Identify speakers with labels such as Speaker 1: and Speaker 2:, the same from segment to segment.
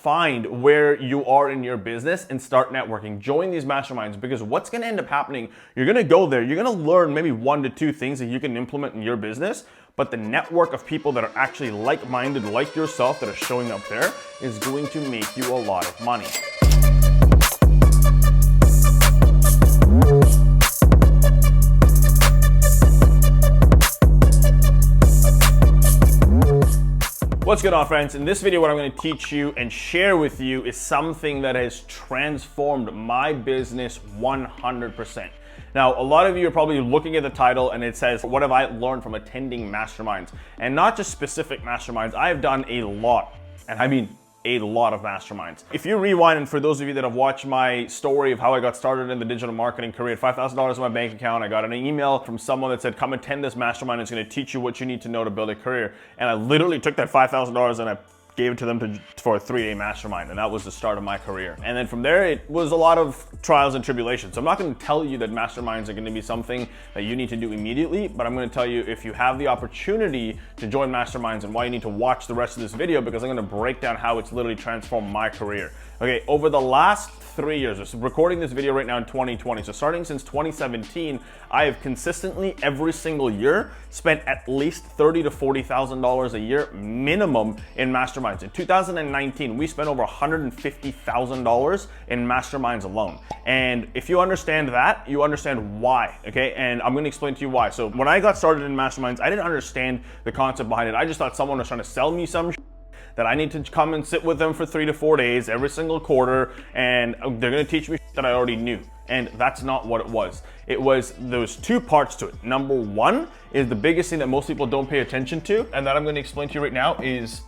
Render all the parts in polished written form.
Speaker 1: find where you are in your business and start networking. Join these masterminds, because what's going to end up happening, you're going to go there, you're going to learn maybe 1 to 2 things that you can implement in your business, but the network of people that are actually like-minded, like yourself, that are showing up there is going to make you a lot of money. What's going on, friends? In this video, what I'm going to teach you and share with you is something that has transformed my business 100%. Now, a lot of you are probably looking at the title and it says, what have I learned from attending masterminds? And not just specific masterminds. I have done a lot, and I mean a lot of masterminds. If you rewind, and for those of you that have watched my story of how I got started in the digital marketing career, $5,000 in my bank account, I got an email from someone that said, come attend this mastermind, it's gonna teach you what you need to know to build a career. And I literally took that $5,000 and I gave it to them for a 3-day mastermind, and that was the start of my career. And then from there, it was a lot of trials and tribulations. So I'm not gonna tell you that masterminds are gonna be something that you need to do immediately, but I'm gonna tell you if you have the opportunity to join masterminds and why you need to watch the rest of this video, because I'm gonna break down how it's literally transformed my career. Okay, over the last 3 years, so recording this video right now in 2020, so starting since 2017, I have consistently every single year spent at least $30,000 to $40,000 a year minimum in masterminds. In 2019, we spent over $150,000 in masterminds alone. And if you understand that, you understand why, okay? And I'm gonna explain to you why. So when I got started in masterminds, I didn't understand the concept behind it. I just thought someone was trying to sell me some that I need to come and sit with them for 3 to 4 days every single quarter, and they're gonna teach me that I already knew. And that's not what it was. It was, those 2 parts to it. Number 1 is the biggest thing that most people don't pay attention to, and that I'm gonna explain to you right now, is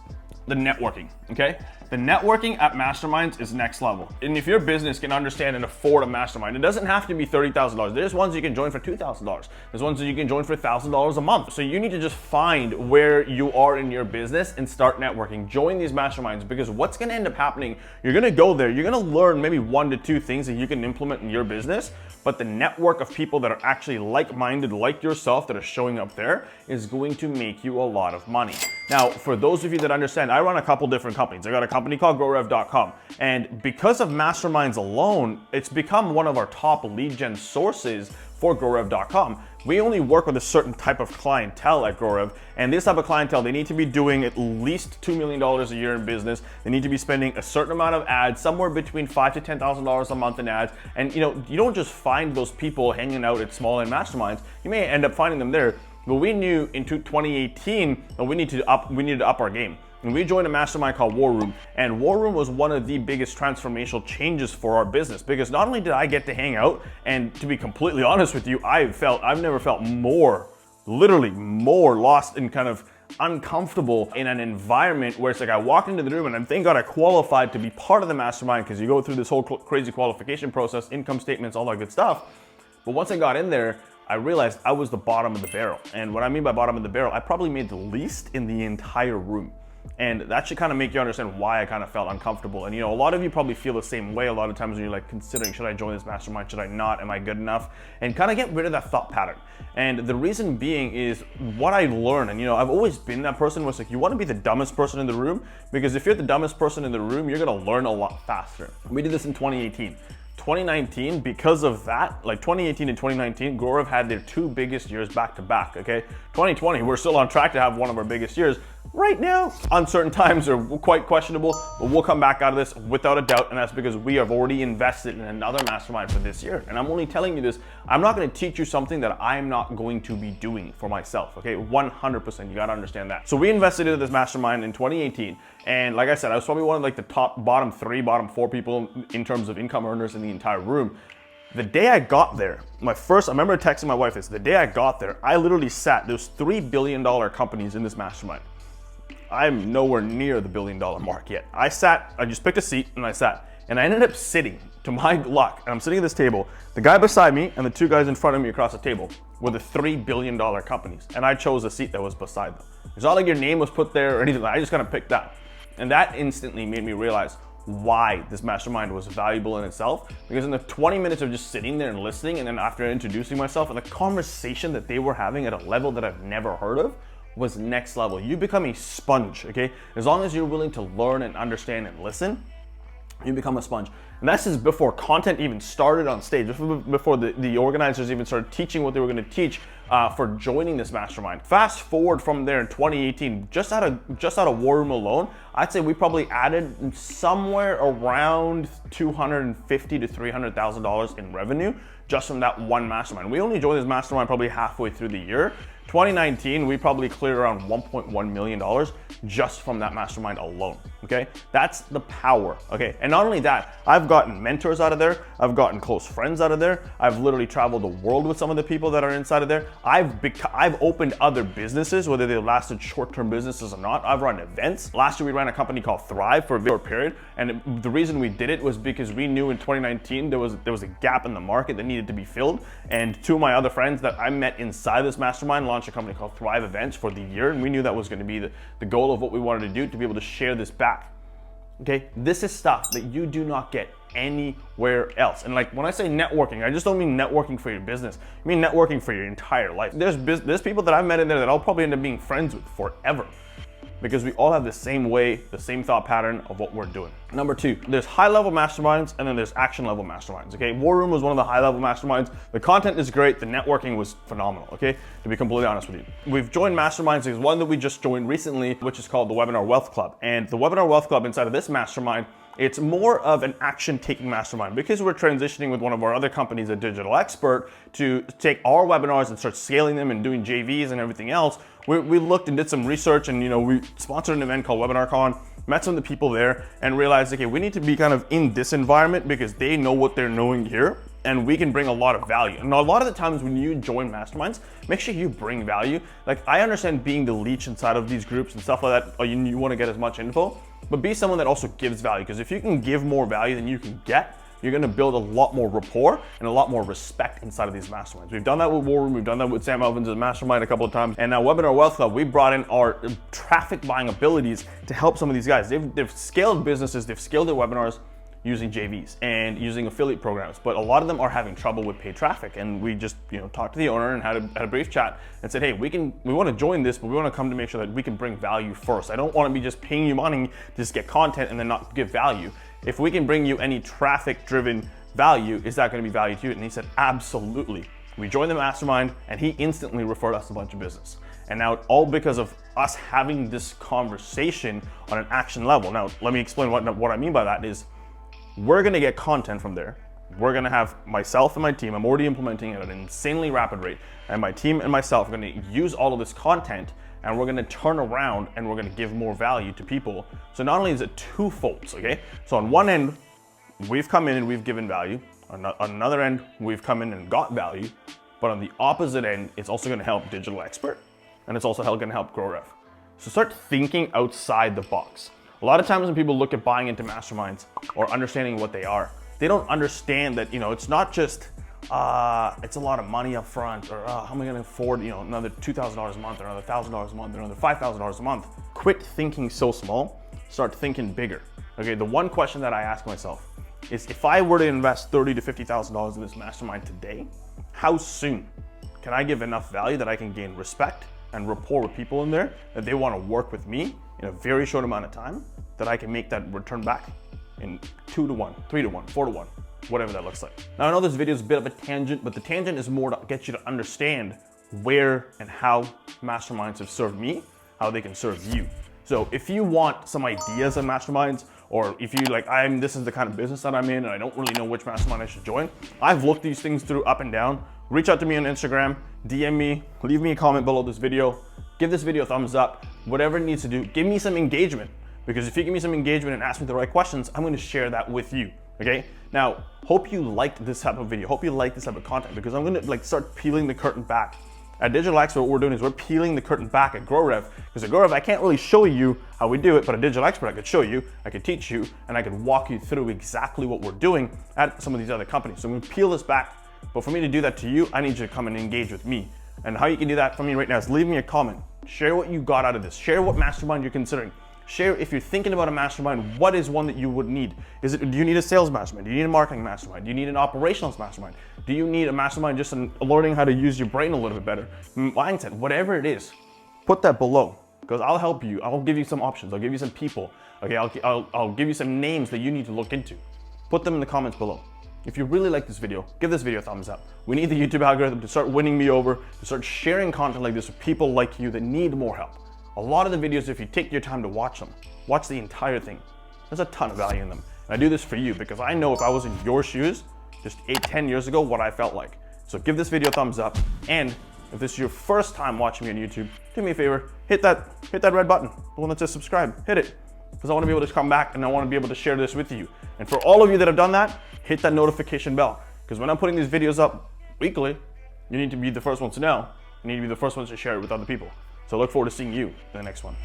Speaker 1: the networking, okay? The networking at masterminds is next level. And if your business can understand and afford a mastermind, it doesn't have to be $30,000. There's ones you can join for $2,000. There's ones that you can join for $1,000 a month. So you need to just find where you are in your business and start networking. Join these masterminds, because what's gonna end up happening, you're gonna go there, you're gonna learn maybe 1 to 2 things that you can implement in your business, but the network of people that are actually like-minded, like yourself, that are showing up there is going to make you a lot of money. Now, for those of you that understand, I run a couple different companies. I got a company called GrowRev.com. And because of masterminds alone, it's become one of our top lead gen sources for GrowRev.com. We only work with a certain type of clientele at GrowRev, and this type of clientele, they need to be doing at least $2 million a year in business. They need to be spending a certain amount of ads, somewhere between $5,000 to $10,000 a month in ads. And you don't just find those people hanging out at small end masterminds. You may end up finding them there. But we knew in 2018 that we needed to up our game. And we joined a mastermind called War Room, and War Room was one of the biggest transformational changes for our business, because not only did I get to hang out, and to be completely honest with you, I've never felt more, literally more lost and kind of uncomfortable in an environment where it's like I walked into the room and thank God I qualified to be part of the mastermind, because you go through this whole crazy qualification process, income statements, all that good stuff. But once I got in there, I realized I was the bottom of the barrel. And what I mean by bottom of the barrel, I probably made the least in the entire room. And that should kind of make you understand why I kind of felt uncomfortable. And a lot of you probably feel the same way a lot of times when you're like considering, should I join this mastermind? Should I not? Am I good enough? And kind of get rid of that thought pattern. And the reason being is what I learned. And I've always been that person where it's like, you want to be the dumbest person in the room, because if you're the dumbest person in the room, you're going to learn a lot faster. We did this in 2018. 2019, because of that, like 2018 and 2019, GrowRev had their 2 biggest years back to back, okay? 2020, we're still on track to have one of our biggest years. Right now, uncertain times are quite questionable, but we'll come back out of this without a doubt, and that's because we have already invested in another mastermind for this year. And I'm only telling you this, I'm not gonna teach you something that I'm not going to be doing for myself, okay? 100%, you gotta understand that. So we invested into this mastermind in 2018, and like I said, I was probably one of like the bottom 3, bottom 4 people in terms of income earners in the entire room. The day I got there, I remember texting my wife this, the day I got there, I literally sat, there's $3 billion companies in this mastermind. I'm nowhere near the $1 billion mark yet. I just picked a seat and I sat. And I ended up sitting, to my luck, and I'm sitting at this table, the guy beside me and the 2 guys in front of me across the table were the $3 billion companies. And I chose a seat that was beside them. It's not like your name was put there or anything, I just kind of picked that. And that instantly made me realize why this mastermind was valuable in itself, because in the 20 minutes of just sitting there and listening, and then after introducing myself and the conversation that they were having at a level that I've never heard of, was next level. You become a sponge, okay? As long as you're willing to learn and understand and listen, you become a sponge. And this is before content even started on stage, before the organizers even started teaching what they were going to teach for joining this mastermind. Fast forward from there in 2018, just out of War Room alone, I'd say we probably added somewhere around $250,000 to $300,000 in revenue just from that one mastermind. We only joined this mastermind probably halfway through the year. 2019, we probably cleared around $1.1 million just from that mastermind alone, okay? That's the power, okay? And not only that, I've gotten mentors out of there, I've gotten close friends out of there, I've literally traveled the world with some of the people that are inside of there. I've opened other businesses, whether they lasted short-term businesses or not. I've run events. Last year, we ran a company called Thrive for a very short period, and the reason we did it was because we knew in 2019 there was a gap in the market that needed to be filled, and two of my other friends that I met inside this mastermind launched a company called Thrive Events for the year, and we knew that was going to be the goal of what we wanted to do, to be able to share this back. Okay, this is stuff that you do not get anywhere else. And like when I say networking, I just don't mean networking for your business. I mean networking for your entire life. There's people that I've met in there that I'll probably end up being friends with forever, because we all have the same way, the same thought pattern of what we're doing. Number two, there's high-level masterminds and then there's action-level masterminds, okay? War Room was one of the high-level masterminds. The content is great, the networking was phenomenal, okay? To be completely honest with you. We've joined masterminds. There's one that we just joined recently, which is called the Webinar Wealth Club. And the Webinar Wealth Club inside of this mastermind, it's more of an action-taking mastermind, because we're transitioning with one of our other companies, a digital expert, to take our webinars and start scaling them and doing JVs and everything else. We looked and did some research, and we sponsored an event called WebinarCon, met some of the people there, and realized, okay, we need to be kind of in this environment because they know what they're knowing here, and we can bring a lot of value. And a lot of the times when you join masterminds, make sure you bring value. Like, I understand being the leech inside of these groups and stuff like that, or you want to get as much info, but be someone that also gives value, because if you can give more value than you can get, you're going to build a lot more rapport and a lot more respect inside of these masterminds. We've done that with War Room, we've done that with Sam Elvin's mastermind a couple of times, and now Webinar Wealth Club, we brought in our traffic buying abilities to help some of these guys. They've scaled businesses, they've scaled their webinars using JVs and using affiliate programs, but a lot of them are having trouble with paid traffic. And we just talked to the owner and had a brief chat and said, hey, we want to join this, but we want to come to make sure that we can bring value first. I don't want to be just paying you money to just get content and then not give value. If we can bring you any traffic-driven value, is that going to be value to you? And he said, absolutely. We joined the mastermind, and he instantly referred us a bunch of business. And now, all because of us having this conversation on an action level. Now, let me explain what I mean by that is, we're going to get content from there. We're going to have myself and my team, I'm already implementing it at an insanely rapid rate, and my team and myself are going to use all of this content, and we're going to turn around and we're going to give more value to people. So not only is it twofold, okay? So on one end, we've come in and we've given value. On another end, we've come in and got value. But on the opposite end, it's also going to help Digital Expert, and it's also going to help GrowRev. So start thinking outside the box. A lot of times when people look at buying into masterminds or understanding what they are, they don't understand that, it's not just, it's a lot of money up front, or how am I going to afford, another $2,000 a month, or another $1,000 a month, or another $5,000 a month. Quit thinking so small, start thinking bigger. Okay, the one question that I ask myself is, if I were to invest $30,000 to $50,000 in this mastermind today, how soon can I give enough value that I can gain respect and rapport with people in there, that they want to work with me in a very short amount of time, that I can make that return back in 2 to 1, 3 to 1, 4 to 1, whatever that looks like. Now, I know this video is a bit of a tangent, but the tangent is more to get you to understand where and how masterminds have served me, how they can serve you. So if you want some ideas on masterminds, or if you this is the kind of business that I'm in and I don't really know which mastermind I should join, I've looked these things through up and down. Reach out to me on Instagram, DM me, leave me a comment below this video, give this video a thumbs up, whatever it needs to do, give me some engagement. Because if you give me some engagement and ask me the right questions, I'm going to share that with you, okay? Now, hope you liked this type of video, hope you like this type of content, because I'm going to start peeling the curtain back. At Digital Expert, what we're doing is we're peeling the curtain back at GrowRev, because at GrowRev, I can't really show you how we do it, but at Digital Expert, I could show you, I could teach you, and I could walk you through exactly what we're doing at some of these other companies. So I'm going to peel this back, but for me to do that to you, I need you to come and engage with me. And how you can do that for me right now is leave me a comment. Share what you got out of this. Share what mastermind you're considering. Share if you're thinking about a mastermind, what is one that you would need? Do you need a sales mastermind? Do you need a marketing mastermind? Do you need an operations mastermind? Do you need a mastermind just in learning how to use your brain a little bit better? Mindset, whatever it is, put that below, because I'll help you. I'll give you some options. I'll give you some people. Okay, I'll give you some names that you need to look into. Put them in the comments below. If you really like this video, give this video a thumbs up. We need the YouTube algorithm to start winning me over, to start sharing content like this with people like you that need more help. A lot of the videos, if you take your time to watch them, watch the entire thing, there's a ton of value in them. And I do this for you because I know if I was in your shoes just 8-10 years ago, what I felt like. So give this video a thumbs up. And if this is your first time watching me on YouTube, do me a favor, hit that red button, the one that says subscribe, hit it. Because I want to be able to come back and I want to be able to share this with you. And for all of you that have done that, hit that notification bell. Because when I'm putting these videos up weekly, you need to be the first ones to know. You need to be the first ones to share it with other people. So I look forward to seeing you in the next one.